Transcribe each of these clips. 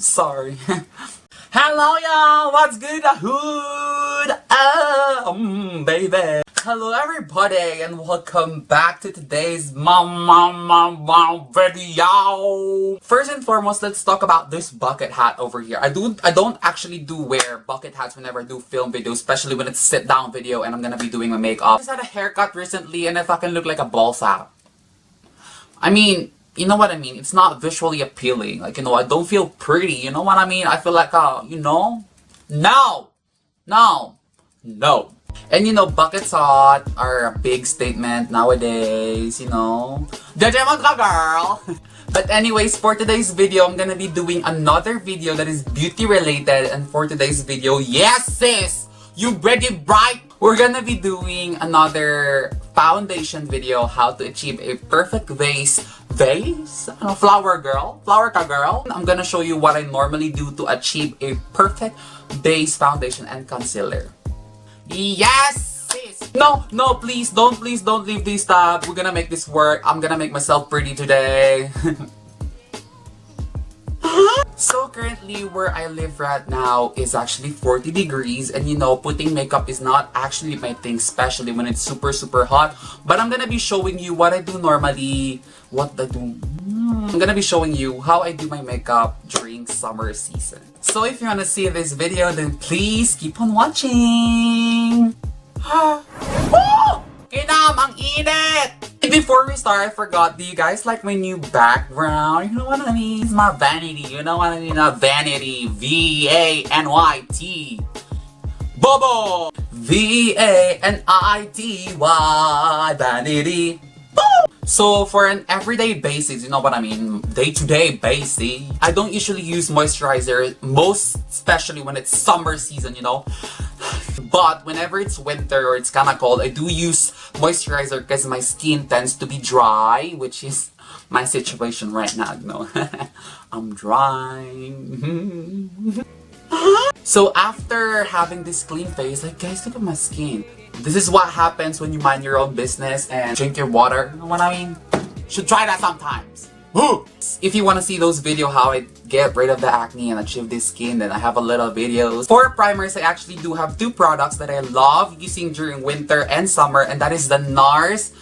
Sorry. Hello y'all, what's good hood? Baby. Hello everybody and welcome back to today's video. First and foremost, let's talk about this bucket hat over here. I don't actually do wear bucket hats whenever I do film videos, especially when it's sit down video and I'm gonna be doing my makeup. I just had a haircut recently and I fucking look like a ball sack. I mean, you know what I mean? It's not visually appealing. Like, you know, I don't feel pretty. You know what I mean? I feel like, you know? No! And you know, buckets hot are a big statement nowadays, you know? Judgment ka, girl! But anyways, for today's video, I'm gonna be doing another video that is beauty related. And for today's video, yes sis! You ready, right? We're gonna be doing another foundation video, how to achieve a perfect vase? Flower ka girl. I'm gonna show you what I normally do to achieve a perfect base, foundation, and concealer. Yes, sis! No, please don't leave this tab. We're gonna make this work. I'm gonna make myself pretty today. So currently where I live right now is actually 40 degrees, and you know, putting makeup is not actually my thing, especially when it's super hot. But I'm gonna be showing you what I do normally, I'm gonna be showing you how I do my makeup during summer season. So if you wanna see this video, then please keep on watching! Kinam, ang init! Before we start, I forgot, do you guys like my new background? You know what I mean? It's my vanity, you know what I mean? Vanity, V-A-N-Y-T. Bobo! V-A-N-I-T-Y, vanity. So for an everyday basis, you know what I mean, day-to-day basis, I don't usually use moisturizer, most especially when it's summer season, you know. But whenever it's winter or it's kind of cold, I do use moisturizer because my skin tends to be dry, which is my situation right now, you know. I'm dry. So after having this clean face, like guys, look at my skin. This is what happens when you mind your own business and drink your water. You know what I mean? Should try that sometimes. If you want to see those videos how I get rid of the acne and achieve this skin, then I have a little videos. For primers, I actually do have two products that I love using during winter and summer, and that is the NARS.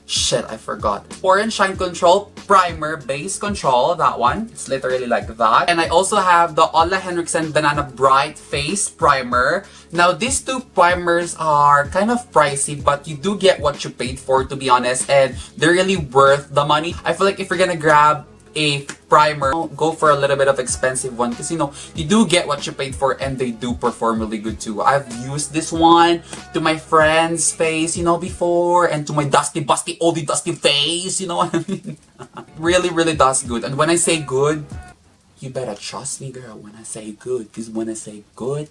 Shit, I forgot. Pore and Shine Control Primer Base Control, that one. It's literally like that. And I also have the Henriksen Banana Bright Face Primer. Now, these two primers are kind of pricey, but you do get what you paid for, to be honest. And they're really worth the money. I feel like if you're gonna grab a primer, go for a little bit of expensive one because you know you do get what you paid for and they do perform really good too. I've used this one to my friend's face, you know, before, and to my dusty face, you know what I mean? really does good. And when I say good, you better trust me, girl, when I say good, because when I say good,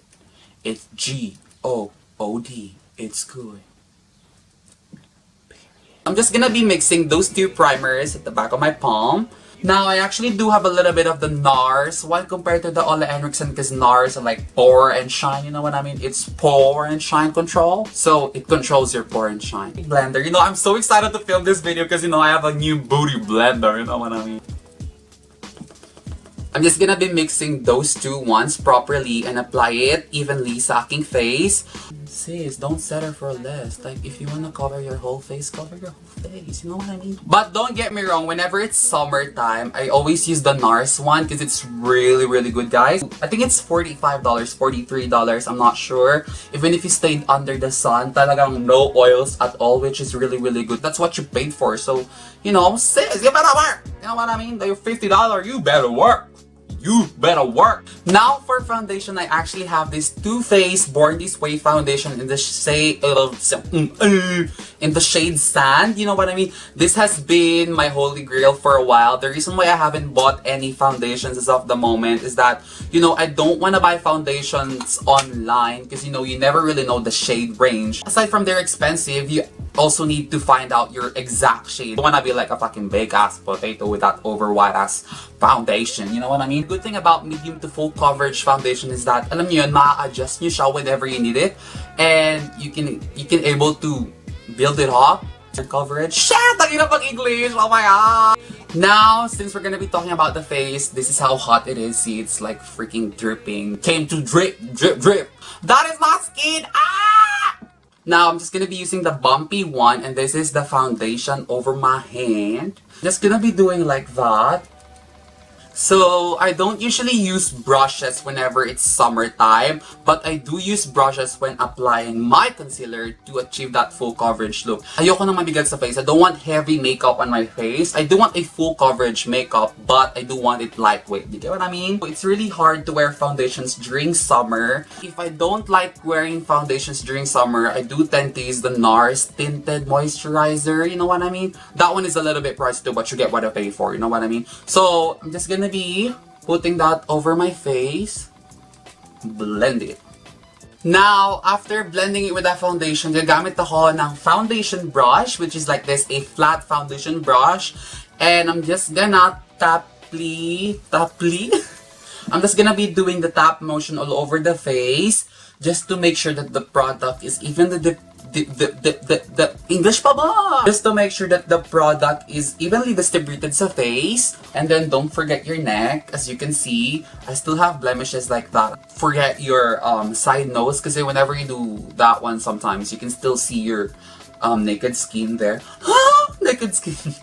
it's G-O-O-D. It's good. I'm just gonna be mixing those two primers at the back of my palm. Now, I actually do have a little bit of the NARS one compared to the Henriksen, because NARS are like Pore and Shine, you know what I mean? It's Pore and Shine Control. So, it controls your pore and shine. Blender, you know, I'm so excited to film this video because, you know, I have a new booty blender, you know what I mean? I'm just gonna be mixing those two ones properly and apply it evenly sa aking face. Sis, don't settle for less. Like, if you wanna cover your whole face, cover your whole face. You know what I mean? But don't get me wrong, whenever it's summertime, I always use the NARS one because it's really good, guys. I think it's $45, $43, I'm not sure. Even if you stayed under the sun, talagang no oils at all, which is really good. That's what you paid for. So, you know, sis, you better work. You know what I mean? Your $50, you better work. You better work. Now for foundation, I actually have this Too Faced Born This Way foundation in the shade Sand. You know what I mean? This has been my holy grail for a while. The reason why I haven't bought any foundations as of the moment is that, you know, I don't want to buy foundations online because, you know, you never really know the shade range. Aside from they're expensive, you also need to find out your exact shade. You don't wanna be like a fucking big-ass potato with that over-white-ass foundation. You know what I mean? Good thing about medium to full coverage foundation is that, alam nyo yun, ma-adjust nyo siya whenever you need it. And you can able to build it up. Coverage. Shit! Ang hirap mag-English! Oh my god! Now, since we're gonna be talking about the face, this is how hot it is. See, it's like freaking dripping. Came to drip, drip, drip. That is my skin! Ah! Now, I'm just gonna be using the bumpy one, and this is the foundation over my hand. Just gonna be doing like that. So, I don't usually use brushes whenever it's summertime, but I do use brushes when applying my concealer to achieve that full coverage look. Ayoko na mabigat sa face. I don't want heavy makeup on my face. I do want a full coverage makeup, but I do want it lightweight. You get what I mean? It's really hard to wear foundations during summer. If I don't like wearing foundations during summer, I do tend to use the NARS Tinted Moisturizer. You know what I mean? That one is a little bit pricey too, but you get what I pay for. You know what I mean? So, I'm just gonna be putting that over my face. Blend it. Now, after blending it with that foundation, gagamit ako ng foundation brush, which is like this, a flat foundation brush. And I'm just gonna taply. I'm just gonna be doing the tap motion all over the face, just to make sure that the product is even the English pa ba? Just to make sure that the product is evenly distributed sa face. And then don't forget your neck. As you can see, I still have blemishes like that. Forget your side nose, kasi whenever you do that one, sometimes you can still see your naked skin there. Naked skin.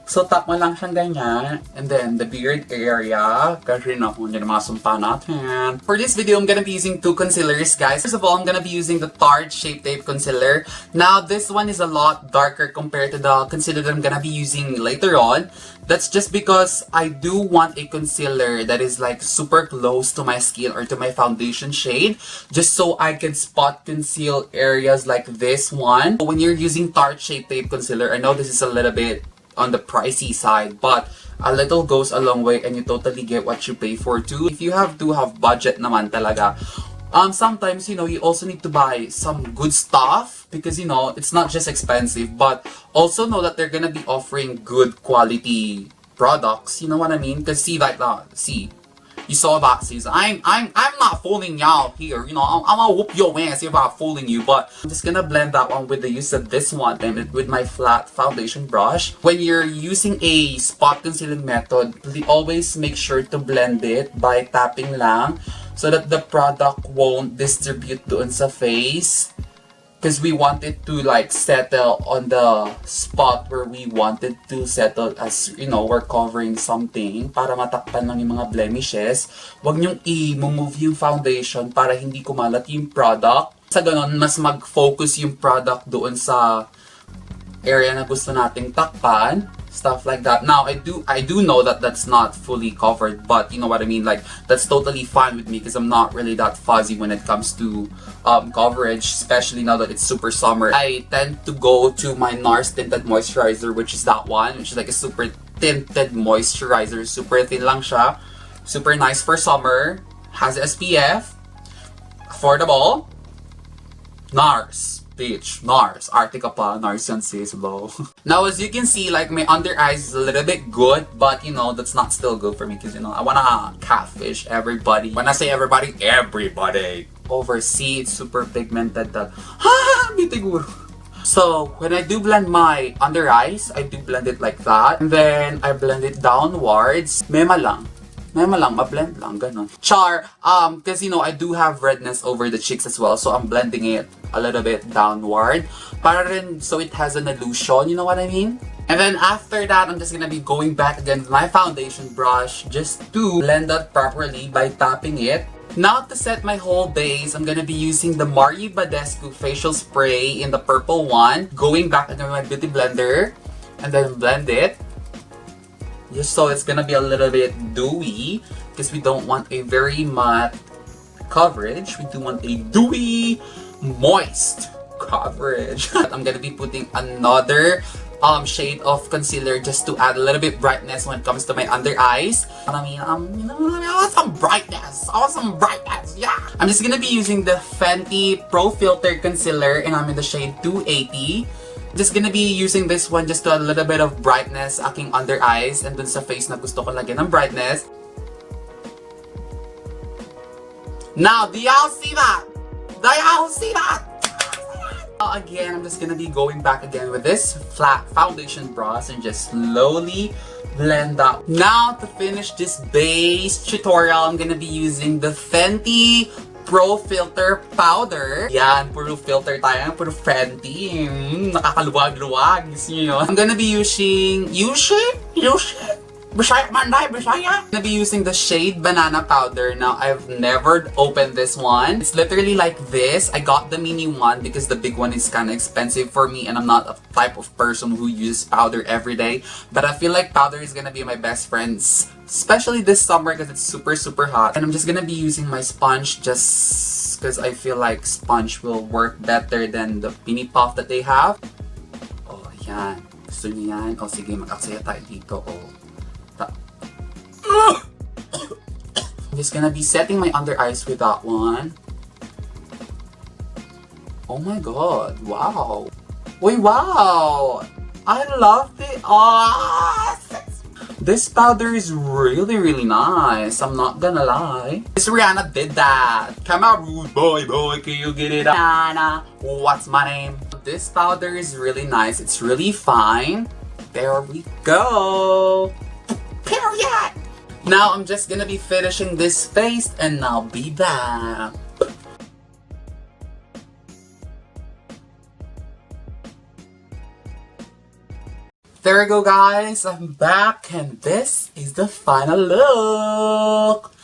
So, tap mo lang siyang ganyan. And then, the beard area. Kasi hindi na masumpa natin. For this video, I'm gonna be using two concealers, guys. First of all, I'm gonna be using the Tarte Shape Tape Concealer. Now, this one is a lot darker compared to the concealer that I'm gonna be using later on. That's just because I do want a concealer that is like super close to my skin or to my foundation shade, just so I can spot conceal areas like this one. When you're using Tarte Shape Tape Concealer, I know this is a little bit on the pricey side, but a little goes a long way and you totally get what you pay for too. If you have to have budget naman talaga, sometimes, you know, you also need to buy some good stuff because, you know, it's not just expensive, but also know that they're gonna be offering good quality products. You know what I mean? Because see, like that, see, you saw that, sis. I'm not fooling y'all here. You know, I'm gonna whoop your ass if I'm fooling you. But I'm just gonna blend that one with the use of this one and with my flat foundation brush. When you're using a spot concealing method, always make sure to blend it by tapping lang so that the product won't distribute doon sa face. Because we want it to like settle on the spot where we wanted to settle, as you know, we're covering something para matakpan lang yung mga blemishes. Huwag niyong i-move yung foundation para hindi kumalat yung product. Sa ganon, mas mag-focus yung product doon sa area na gusto nating takpan. Stuff like that. Now, I do know that that's not fully covered, but you know what I mean? Like, that's totally fine with me because I'm not really that fuzzy when it comes to coverage, especially now that it's super summer. I tend to go to my NARS Tinted Moisturizer, which is that one, which is like a super tinted moisturizer. Super thin lang siya. Super nice for summer. Has SPF. Affordable. NARS. Bitch, NARS. Arte ka pa. NARS yan sis, bro. Now, as you can see, like, my under eyes is a little bit good, but, you know, that's not still good for me because, you know, I wanna catfish everybody. When I say everybody, everybody. Oversee, it's super pigmented that, bitiguro. So, when I do blend my under eyes, I do blend it like that. And then, I blend it downwards. Mema lang. Ma-blend lang, ganun. Char, because, you know, I do have redness over the cheeks as well, so I'm blending it a little bit downward. Para rin, so it has an illusion, you know what I mean? And then after that, I'm just gonna be going back again with my foundation brush just to blend that properly by tapping it. Now, to set my whole base, I'm gonna be using the Everyboduah facial spray in the purple one. Going back again with my beauty blender, and then blend it. Just so it's gonna be a little bit dewy, because we don't want a very matte coverage. We do want a dewy, moist coverage. I'm gonna be putting another shade of concealer just to add a little bit brightness when it comes to my under eyes. I mean, you know, I want some brightness. Yeah. I'm just gonna be using the Fenty Pro Filter Concealer, and I'm in the shade 280. Just gonna be using this one just to add a little bit of brightness aking under eyes and dun sa face na gusto ko lagyan ng brightness. Now, do y'all see that? Again, I'm just gonna be going back again with this flat foundation brush and just slowly blend up. Now, to finish this base tutorial, I'm gonna be using the Fenty Pro Filter Powder. Yan, puro filter tayo. Puro Fenty. Nakakaluwag-luwag. Gusto nyo yun? I'm gonna be using... Bisaya Manday, Bisaya! I'm gonna be using the shade Banana Powder. Now, I've never opened this one. It's literally like this. I got the mini one because the big one is kind of expensive for me and I'm not a type of person who uses powder every day. But I feel like powder is gonna be my best friends, especially this summer because it's super, super hot. And I'm just gonna be using my sponge just because I feel like sponge will work better than the mini puff that they have. Oh, yan. Gusto niyo yan? O sige, mag-aksaya tayo dito. Oh. I'm just gonna be setting my under eyes with that one. Oh my god, wow. Wait, wow! I love it. Oh, this powder is really, really nice. I'm not gonna lie. Miss Rihanna did that. Come out, rude boy, can you get it up? Rihanna, what's my name? This powder is really nice. It's really fine. There we go. Period! Now I'm just gonna be finishing this face and I'll be back. There we go, guys. I'm back and this is the final look.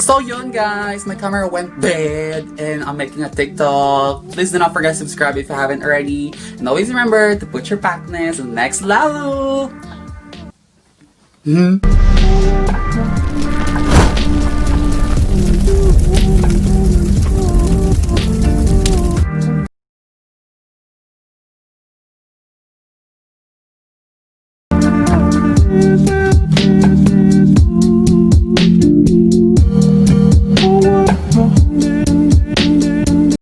So yun guys, my camera went dead and I'm making a TikTok. Please do not forget to subscribe if you haven't already. And always remember to put your packness on the next level.